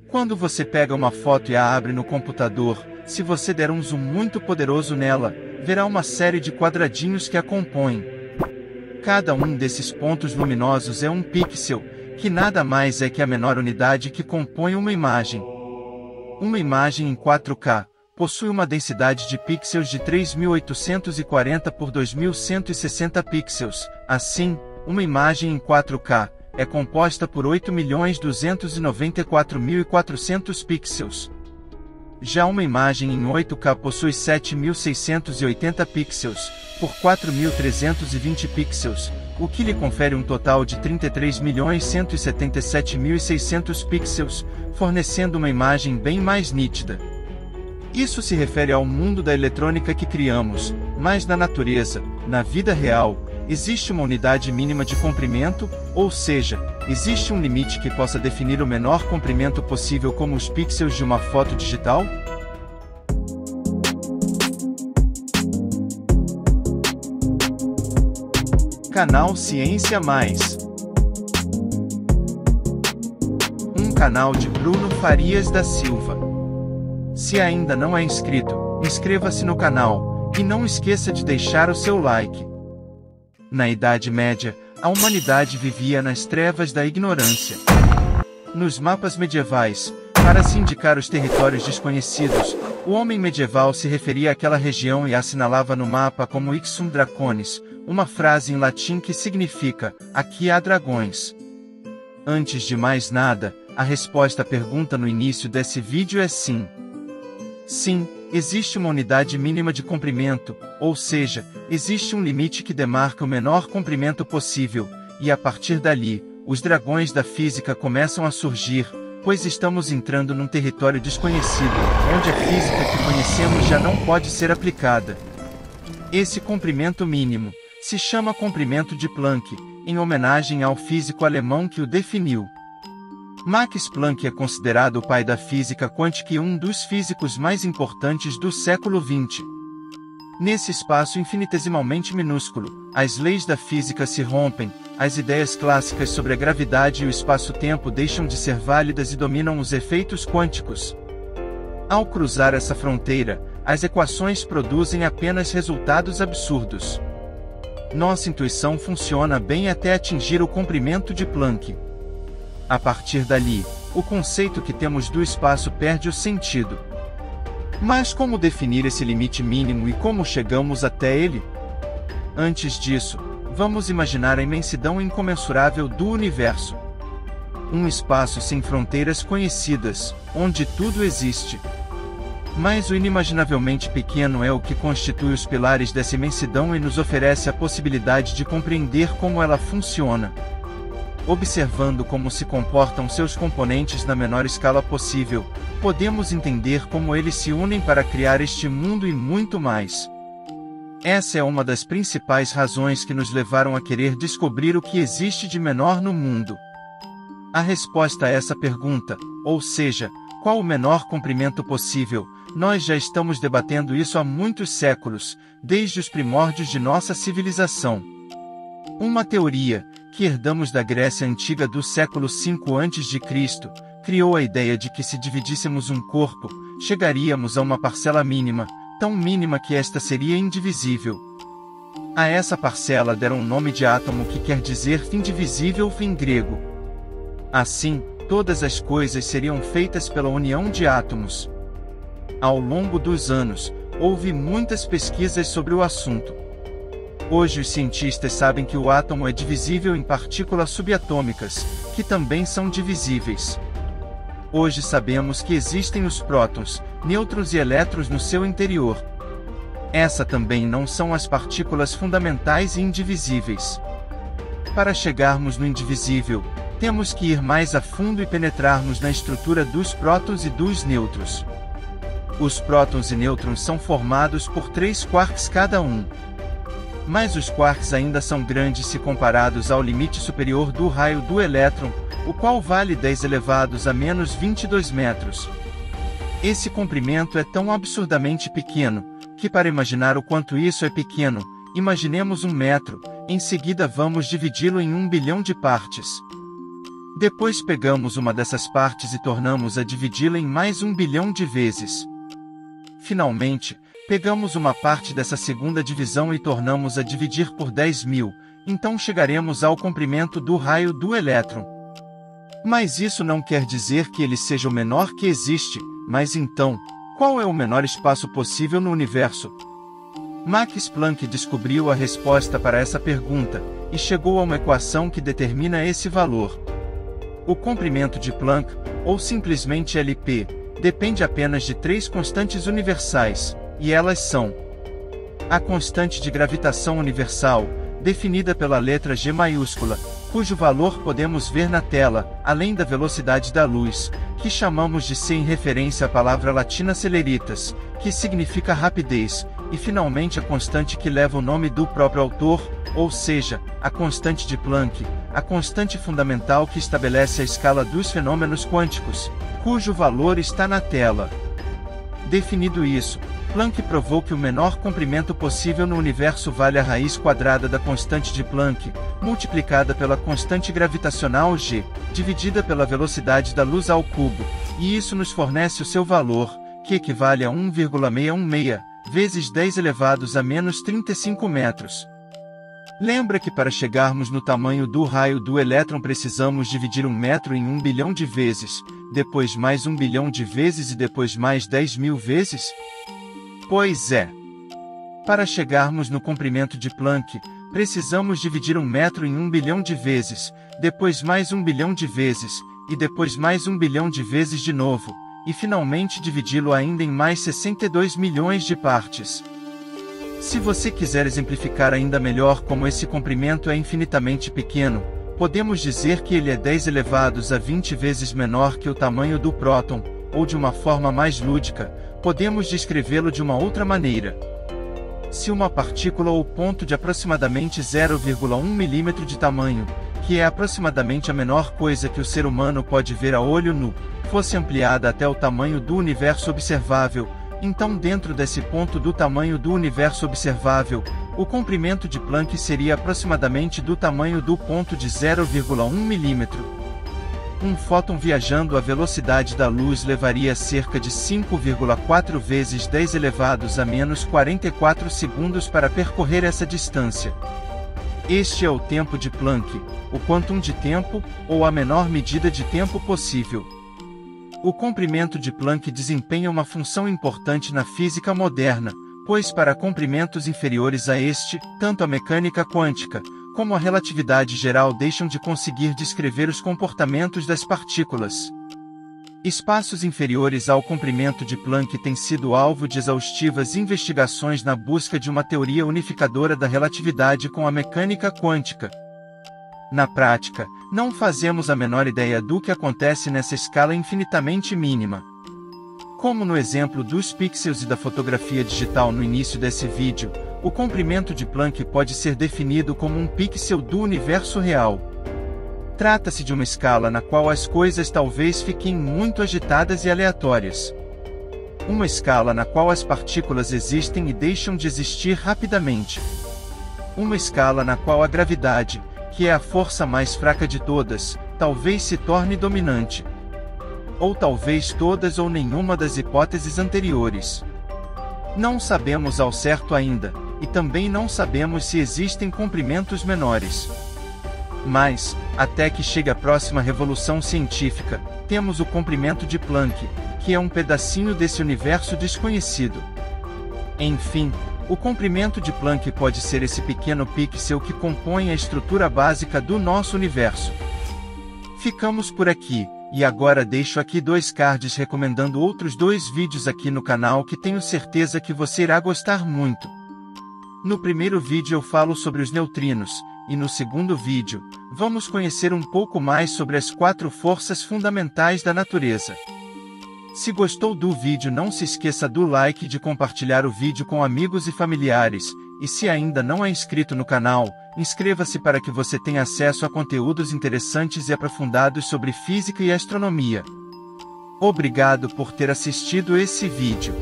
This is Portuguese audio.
Quando você pega uma foto e a abre no computador, se você der um zoom muito poderoso nela, verá uma série de quadradinhos que a compõem. Cada um desses pontos luminosos é um pixel, que nada mais é que a menor unidade que compõe uma imagem. Uma imagem em 4K possui uma densidade de pixels de 3.840 por 2.160 pixels. Assim, uma imagem em 4K é composta por 8.294.400 pixels. Já uma imagem em 8K possui 7.680 pixels por 4.320 pixels, o que lhe confere um total de 33.177.600 pixels, fornecendo uma imagem bem mais nítida. Isso se refere ao mundo da eletrônica que criamos, mas na natureza, na vida real, existe uma unidade mínima de comprimento, ou seja, existe um limite que possa definir o menor comprimento possível como os pixels de uma foto digital? Canal Ciência Mais. Um canal de Bruno Farias da Silva. Se ainda não é inscrito, inscreva-se no canal, e não esqueça de deixar o seu like. Na Idade Média, a humanidade vivia nas trevas da ignorância. Nos mapas medievais, para se indicar os territórios desconhecidos, o homem medieval se referia àquela região e a assinalava no mapa como Ixum Draconis, uma frase em latim que significa, aqui há dragões. Antes de mais nada, a resposta à pergunta no início desse vídeo é sim. Sim, existe uma unidade mínima de comprimento, ou seja, existe um limite que demarca o menor comprimento possível, e a partir dali, os dragões da física começam a surgir, pois estamos entrando num território desconhecido, onde a física que conhecemos já não pode ser aplicada. Esse comprimento mínimo se chama comprimento de Planck, em homenagem ao físico alemão que o definiu. Max Planck é considerado o pai da física quântica e um dos físicos mais importantes do século XX. Nesse espaço infinitesimalmente minúsculo, as leis da física se rompem, as ideias clássicas sobre a gravidade e o espaço-tempo deixam de ser válidas e dominam os efeitos quânticos. Ao cruzar essa fronteira, as equações produzem apenas resultados absurdos. Nossa intuição funciona bem até atingir o comprimento de Planck. A partir dali, o conceito que temos do espaço perde o sentido. Mas como definir esse limite mínimo e como chegamos até ele? Antes disso, vamos imaginar a imensidão incomensurável do universo. Um espaço sem fronteiras conhecidas, onde tudo existe. Mas o inimaginavelmente pequeno é o que constitui os pilares dessa imensidão e nos oferece a possibilidade de compreender como ela funciona. Observando como se comportam seus componentes na menor escala possível, podemos entender como eles se unem para criar este mundo e muito mais. Essa é uma das principais razões que nos levaram a querer descobrir o que existe de menor no mundo. A resposta a essa pergunta, ou seja, qual o menor comprimento possível, nós já estamos debatendo isso há muitos séculos, desde os primórdios de nossa civilização. Uma teoria, que herdamos da Grécia Antiga do século V a.C., criou a ideia de que se dividíssemos um corpo, chegaríamos a uma parcela mínima, tão mínima que esta seria indivisível. A essa parcela deram o nome de átomo, que quer dizer indivisível em grego. Assim, todas as coisas seriam feitas pela união de átomos. Ao longo dos anos, houve muitas pesquisas sobre o assunto. Hoje os cientistas sabem que o átomo é divisível em partículas subatômicas, que também são divisíveis. Hoje sabemos que existem os prótons, nêutrons e elétrons no seu interior. Essas também não são as partículas fundamentais e indivisíveis. Para chegarmos no indivisível, temos que ir mais a fundo e penetrarmos na estrutura dos prótons e dos nêutrons. Os prótons e nêutrons são formados por 3 quarks cada um. Mas os quarks ainda são grandes se comparados ao limite superior do raio do elétron, o qual vale 10 elevados a menos 22 metros. Esse comprimento é tão absurdamente pequeno, que para imaginar o quanto isso é pequeno, imaginemos 1 metro, em seguida vamos dividi-lo em 1 bilhão de partes. Depois pegamos uma dessas partes e tornamos-a dividi-la em mais 1 bilhão de vezes. Finalmente, pegamos uma parte dessa segunda divisão e tornamos-a dividir por 10.000, então chegaremos ao comprimento do raio do elétron. Mas isso não quer dizer que ele seja o menor que existe, mas então, qual é o menor espaço possível no universo? Max Planck descobriu a resposta para essa pergunta, e chegou a uma equação que determina esse valor. O comprimento de Planck, ou simplesmente LP, depende apenas de 3 constantes universais, e elas são: a constante de gravitação universal, definida pela letra G maiúscula, cujo valor podemos ver na tela, além da velocidade da luz, que chamamos de c em referência à palavra latina celeritas, que significa rapidez, e finalmente a constante que leva o nome do próprio autor, ou seja, a constante de Planck, a constante fundamental que estabelece a escala dos fenômenos quânticos, cujo valor está na tela. Definido isso, Planck provou que o menor comprimento possível no universo vale a raiz quadrada da constante de Planck, multiplicada pela constante gravitacional g, dividida pela velocidade da luz ao cubo, e isso nos fornece o seu valor, que equivale a 1,616 vezes 10 elevados a menos 35 metros. Lembra que para chegarmos no tamanho do raio do elétron precisamos dividir 1 metro em 1 bilhão de vezes, depois mais 1 bilhão de vezes e depois mais 10.000 vezes? Pois é. Para chegarmos no comprimento de Planck, precisamos dividir 1 metro em 1 bilhão de vezes, depois mais 1 bilhão de vezes, e depois mais 1 bilhão de vezes de novo, e finalmente dividi-lo ainda em mais 62 milhões de partes. Se você quiser exemplificar ainda melhor como esse comprimento é infinitamente pequeno, podemos dizer que ele é 10 elevados a 20 vezes menor que o tamanho do próton, ou de uma forma mais lúdica, podemos descrevê-lo de uma outra maneira. Se uma partícula ou ponto de aproximadamente 0,1 milímetro de tamanho, que é aproximadamente a menor coisa que o ser humano pode ver a olho nu, fosse ampliada até o tamanho do universo observável, então dentro desse ponto do tamanho do universo observável, o comprimento de Planck seria aproximadamente do tamanho do ponto de 0,1 milímetro. Um fóton viajando à velocidade da luz levaria cerca de 5,4 vezes 10 elevados a menos 44 segundos para percorrer essa distância. Este é o tempo de Planck, o quantum de tempo, ou a menor medida de tempo possível. O comprimento de Planck desempenha uma função importante na física moderna, pois para comprimentos inferiores a este, tanto a mecânica quântica, como a relatividade geral deixam de conseguir descrever os comportamentos das partículas. Espaços inferiores ao comprimento de Planck têm sido alvo de exaustivas investigações na busca de uma teoria unificadora da relatividade com a mecânica quântica. Na prática, não fazemos a menor ideia do que acontece nessa escala infinitamente mínima. Como no exemplo dos pixels e da fotografia digital no início desse vídeo, o comprimento de Planck pode ser definido como um pixel do universo real. Trata-se de uma escala na qual as coisas talvez fiquem muito agitadas e aleatórias. Uma escala na qual as partículas existem e deixam de existir rapidamente. Uma escala na qual a gravidade, que é a força mais fraca de todas, talvez se torne dominante. Ou talvez todas ou nenhuma das hipóteses anteriores. Não sabemos ao certo ainda, e também não sabemos se existem comprimentos menores. Mas, até que chegue a próxima revolução científica, temos o comprimento de Planck, que é um pedacinho desse universo desconhecido. Enfim, o comprimento de Planck pode ser esse pequeno pixel que compõe a estrutura básica do nosso universo. Ficamos por aqui, e agora deixo aqui 2 cards recomendando outros 2 vídeos aqui no canal que tenho certeza que você irá gostar muito. No primeiro vídeo eu falo sobre os neutrinos, e no segundo vídeo, vamos conhecer um pouco mais sobre as 4 forças fundamentais da natureza. Se gostou do vídeo, não se esqueça do like e de compartilhar o vídeo com amigos e familiares, e se ainda não é inscrito no canal, inscreva-se para que você tenha acesso a conteúdos interessantes e aprofundados sobre física e astronomia. Obrigado por ter assistido esse vídeo.